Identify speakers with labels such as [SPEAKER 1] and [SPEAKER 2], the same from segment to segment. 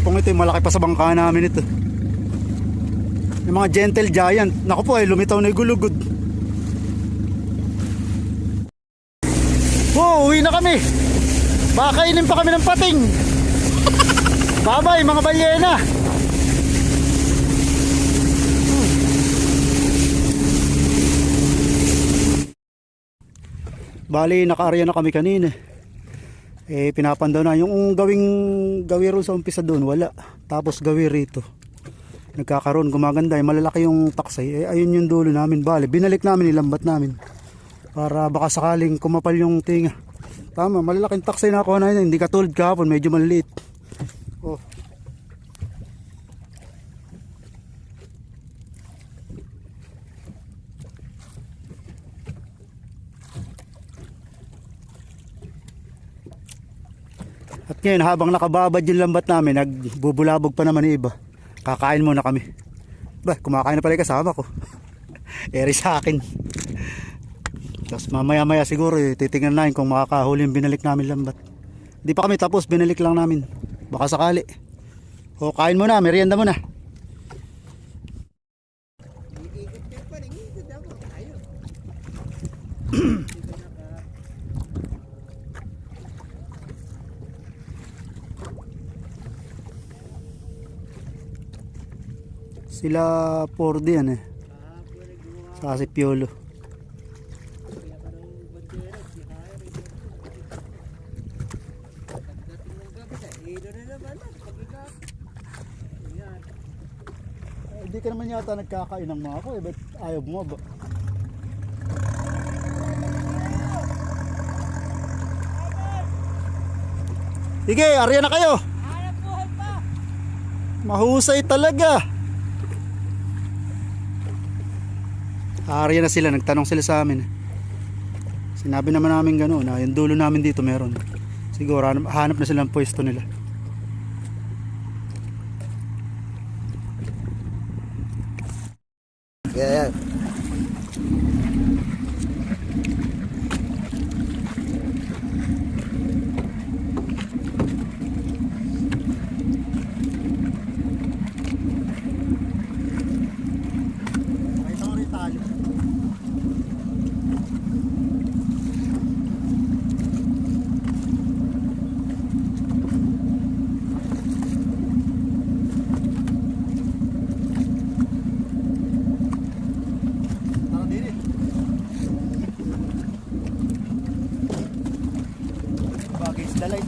[SPEAKER 1] tipong ito, malaki pa sa bangka namin ito. Yung mga gentle giant, naku po ay lumitaw na yung gulugod. Uwi na kami. Baka kainin pa kami ng pating. Babay mga balyena. Bali naka-area na kami kanina. Pinapandaw na yung gawi ron sa umpisa doon, wala. Tapos gawi rito. Nagkakaroon, gumaganda, malalaki yung taksay. Ayun yung dulo namin, bali. Binalik namin, nilambat namin. Para baka sakaling kumapal yung tinga. Tama, malalaking taksay na ako na yun. Hindi katulad kahapon, medyo maliit. Oh. At ngayon habang nakababad yung lambat namin, nagbubulabog pa naman yung iba. Kakain muna kami. Ba, kumakain na pala yung kasama ko. Eri sa akin. Tapos mamaya maya siguro titingnan namin kung makakahuli yung binalik namin lambat. Hindi pa kami tapos, binalik lang namin. Baka sakali. O kain muna, merienda muna. Sila 4D yan Saka si Piolo. Hindi ka naman yata nagkakain ng mga ako ba't ayaw mo ba? Sige, arya na kayo. Mahusay talaga. Arya na sila, nagtanong sila sa amin. Sinabi naman namin gano'n na yung dulo namin dito meron. Siguro hanap na sila ng pwesto nila.
[SPEAKER 2] Yeah.
[SPEAKER 1] Dalay.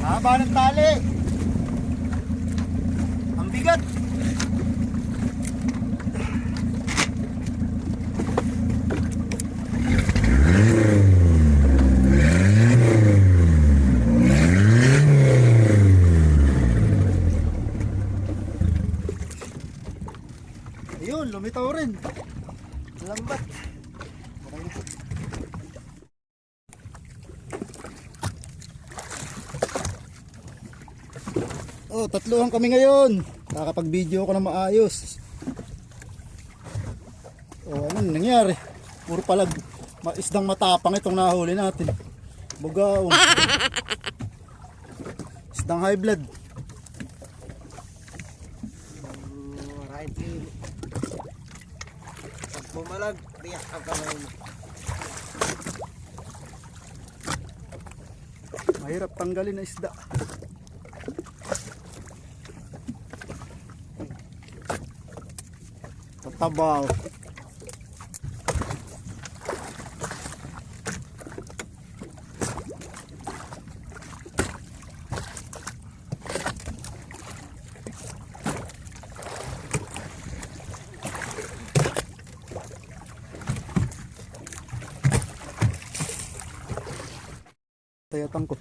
[SPEAKER 1] Haba ng tali. Ang bigat. Ayun, lumitaw rin. Lambat. Okay na. Oh, tatluhan kami ngayon. Kakapag-video ko na maayos. Oh, anong nangyari? Puro palag isdang matapang itong nahuli natin. Bugaong. Isdang high blood.
[SPEAKER 2] Right. Pag pumalag, tiyak ka kamay.
[SPEAKER 1] Mahirap tanggalin na isda. Tatabaw. Tayatan ko.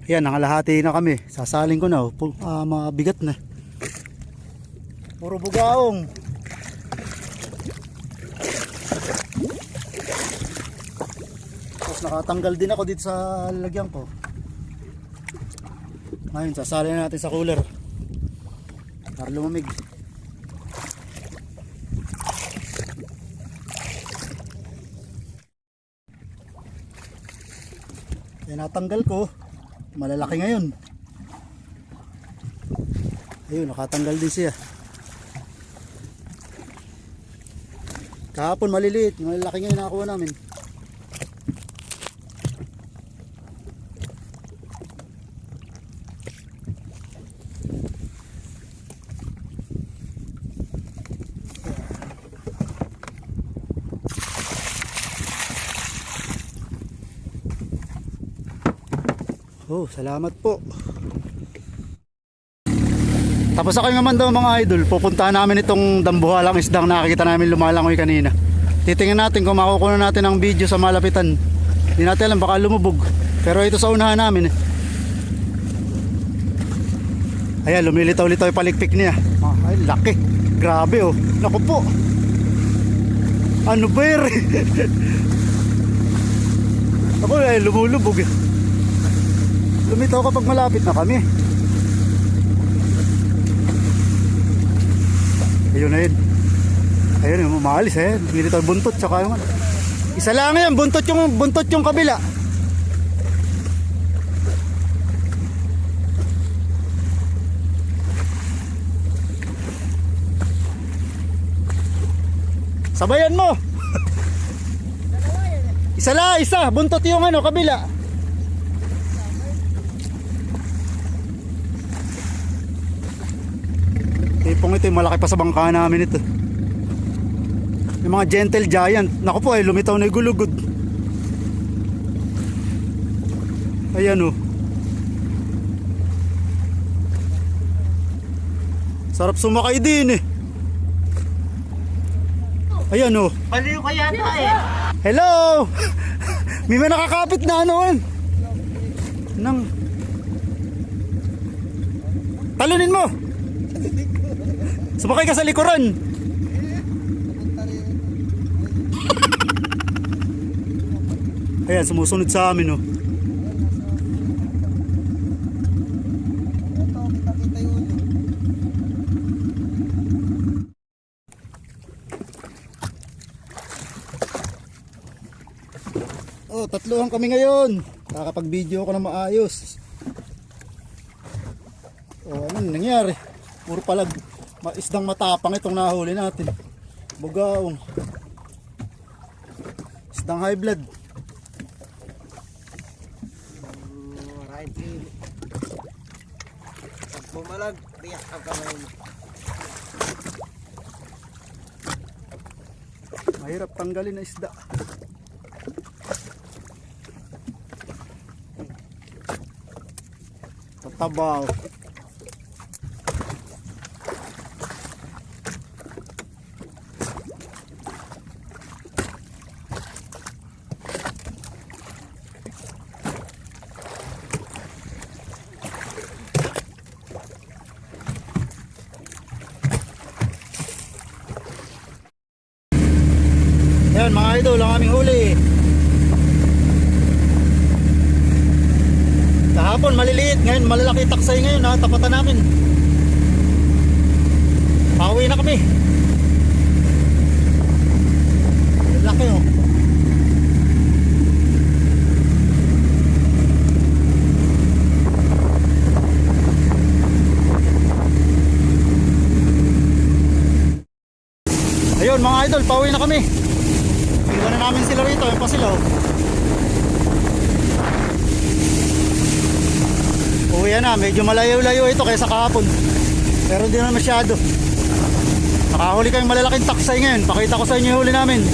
[SPEAKER 1] Yan, nangalahati na kami. Sasaling ko na, mabigat na. Puro bugaong. Tapos nakatanggal din ako dito sa lalagyan ko. Ngayon, sasali na natin sa cooler para lumamig. Yan, natanggal ko. Malalaki ngayon. Ayun, nakatanggal din siya. Kahapon maliliit, malalaki ngayon nakakuha namin. Oh, salamat po. Tapos ako naman daw mga idol, pupuntahan namin itong dambuhalang isdang nakikita namin lumalangoy kanina. Titingnan natin kung makukuha natin ang video sa malapitan. Hindi natin alam, baka lumubog. Pero ito sa unahan namin. Ayan, lumilitaw-litaw yung palikpik niya. Ay, laki. Grabe oh. Naku po. Ano ba yun? Ako ay lumulubog eh. Lumitaw kapag malapit na kami. Ayun na yun. Ayun yung umaalis eh. Lumitaw buntot tsaka yung isa lang yan. Buntot yung kabila. Sabayan mo. Isa. Buntot yung kabila. Tipong ito yung malaki pa sa bangka namin ito. Yung mga gentle giant. Naku po ay lumitaw na yung gulugod. Ayan oh. Sarap sumakay din eh. Ayan oh.
[SPEAKER 2] Baliw ka yata eh.
[SPEAKER 1] Hello. May nakakapit na nang talunin mo. Sumakay ka sa likuran. Ayan, sumusunod sa amin oh. Oh, tatluhan kami ngayon. Kakapag-video ko na maayos. Oh, anong nangyari? Puro palag. Isdang matapang itong nahuli natin. Bugaong. Isdang high blood.
[SPEAKER 2] Marahin pili. Pag bumalag, tiyak ang kamay mo.
[SPEAKER 1] Mahirap tanggalin na isda. Tatabaw. Yan mga idol, ang aming huli. Kahapon maliliit, ngayon malalaki taksay ngayon ha, tapatan namin. Pauwi na kami. Laki oh. Ayun mga idol, pauwi na kami. Iwan na namin sila rito, yung pa sila oh. Uwi na, medyo malayo-layo ito kaysa kahapon. Pero hindi na masyado. Nakahuli kayong malalaking taksay ngayon. Pakita ko sa inyo yung huli namin.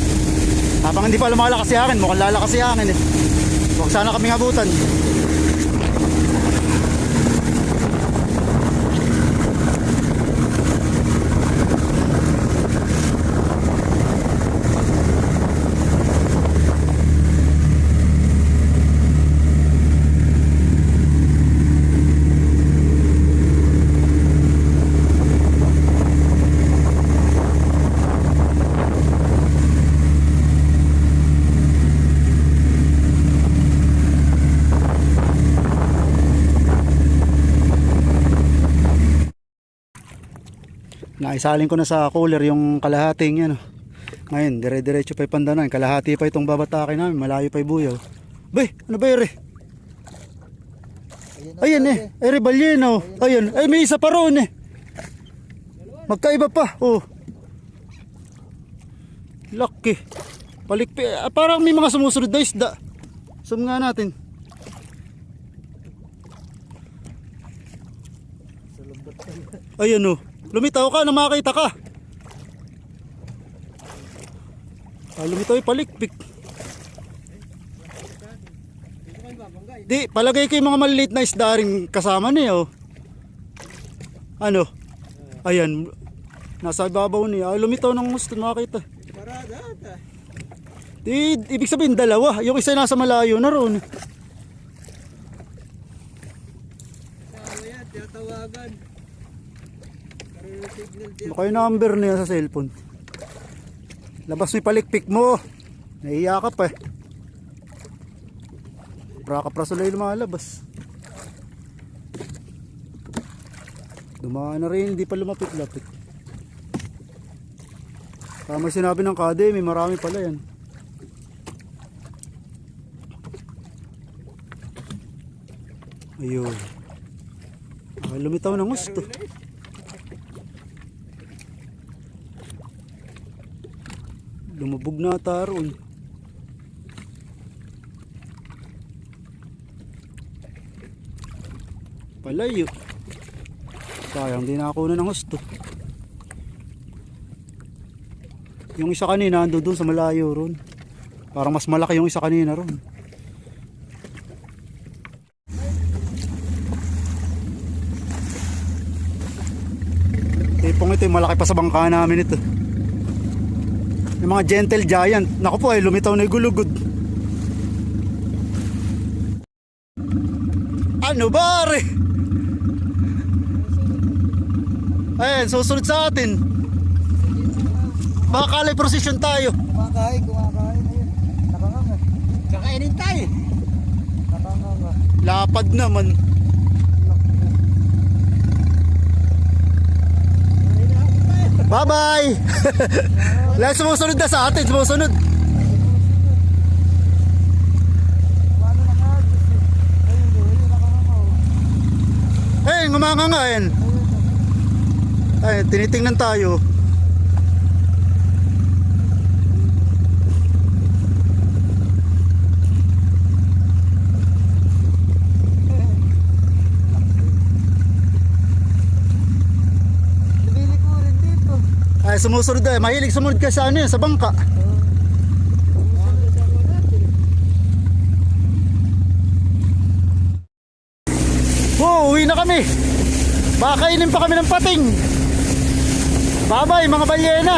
[SPEAKER 1] Habang hindi pa lumalakas si akin, mukhang lalakas si akin eh. Huwag sana kaming abutan. Naisalin ko na sa cooler yung kalahating yan. Ngayon, dire-diretso pa yung Pandanan. Kalahati pa itong babatakin namin. Malayo pa yung buyaw. Bay, ano ba yun? Ayan eh. Ay, rebalyeno. Ayan. Ay, may isa pa roon eh. Magkaiba pa. Oh. Laki. Palikpi. Parang may mga sumusunod na isda. Zoom nga natin. Ayan oh. Lumitaw ka na makita ka. Lumitaw yung palikpik. Di, palagay ko yung mga maliliit na isda rin kasama niya oh. Ano? Ayan. Nasa ibabaw niya. Lumitaw ng gusto makita. Di, ibig sabihin dalawa. Yung isa nasa malayo na roon.
[SPEAKER 2] Tatawagan.
[SPEAKER 1] Baka yung number niya sa cellphone. Labas mo yung palikpik mo. Nahiya ka pa eh. Praka-prasulay lumalabas. Dumaan na rin, hindi pa lumapit-lapit. Tama sinabi ng kade, may marami pala yan. Ayun. Lumitaw ng gusto. Lumubog na taron. Palayo. Sayang din ako na ng gusto. Yung isa kanina ando doon sa malayo ron. Parang mas malaki yung isa kanina ron. Tipong ito yung malaki pa sa bangka namin ito. Yung mga gentle giant. Naku po ay lumitaw na yung gulugod. Ano ba re? Ayan, susunod sa atin. Baka kalay prosesyon tayo.
[SPEAKER 2] Kumakain. Ayun. Nakanganga. Kakainin tayo. Nakanganga.
[SPEAKER 1] Lapad naman. Bye bye. Lahat sumusunod na sa atin. Sumusunod. Ayun, ngumanganga yan. Ay, tinitingnan tayo. Ay, sumusunod na. Mahilig sumunod ka sa ano yan, sa bangka. Oh, uwi na kami. Baka kainin pa kami ng pating. Bye bye mga balyena.